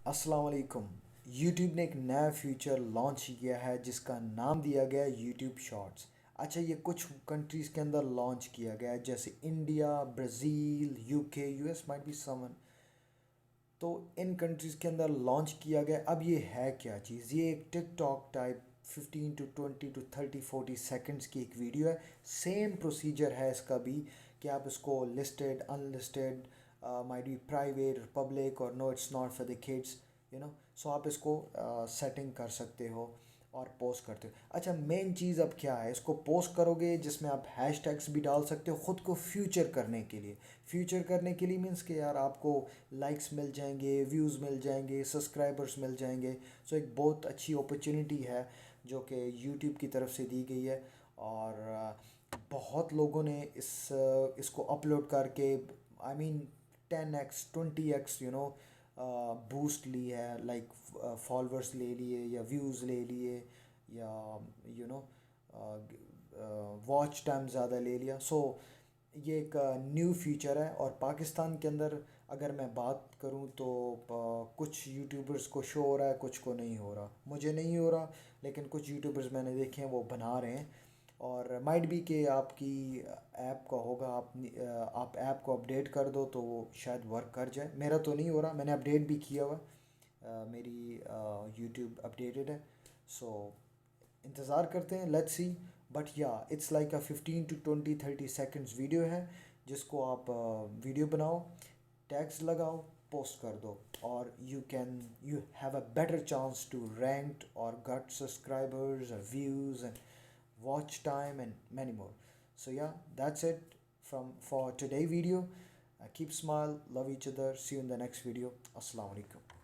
अस्सलाम वालेकुम। YouTube ने एक नया फीचर लॉन्च किया है जिसका नाम दिया गया है यूट्यूब शॉर्ट्स। अच्छा, ये कुछ कंट्रीज़ के अंदर लॉन्च किया गया है जैसे India, Brazil, UK, US might be someone. तो इन कंट्रीज़ के अंदर लॉन्च किया गया। अब ये है क्या चीज़? ये एक TikTok type 15 to 20 to 30 40 seconds की एक वीडियो है। सेम प्रोसीजर है इसका भी कि आप इसको listed, unlisted, might be private, public और no it's not for the kids, so आप इसको सेटिंग कर सकते हो और पोस्ट करते हो। अच्छा, मेन चीज़ अब क्या है, इसको पोस्ट करोगे जिसमें आप हैशटैग्स भी डाल सकते हो ख़ुद को फ्यूचर करने के लिए। फ्यूचर करने के लिए मीन्स कि यार आपको लाइक्स मिल जाएंगे, व्यूज़ मिल जाएंगे, सब्सक्राइबर्स मिल जाएंगे। सो एक बहुत अच्छी अपॉर्चुनिटी है जो कि यूट्यूब की तरफ से दी गई है। और बहुत लोगों ने इसको अपलोड करके I mean 10x 20x boost ली है, लाइक फॉलोअर्स ले लिए या व्यूज़ ले लिए या यू नो वॉच टाइम ज़्यादा ले लिया। सो ये एक न्यू फीचर है। और पाकिस्तान के अंदर अगर मैं बात करूं तो कुछ यूट्यूबर्स को शो हो रहा है, कुछ को नहीं हो रहा। मुझे नहीं हो रहा, लेकिन कुछ यूट्यूबर्स मैंने देखे हैं वो बना रहे हैं। और माइट भी कि आपकी ऐप का होगा, आप ऐप को अपडेट कर दो तो वो शायद वर्क कर जाए। मेरा तो नहीं हो रहा, मैंने अपडेट भी किया हुआ मेरी यूट्यूब अपडेटेड है। सो इंतज़ार करते हैं, let's see. But yeah it's like a 15 to 20 30 seconds video है जिसको आप वीडियो बनाओ, टैग्स लगाओ, पोस्ट कर दो और you have a better chance to rank और get subscribers, views and watch time and many more. So yeah, that's it from for today video. Keep smile, love each other. See you in the next video. Assalamu alaikum.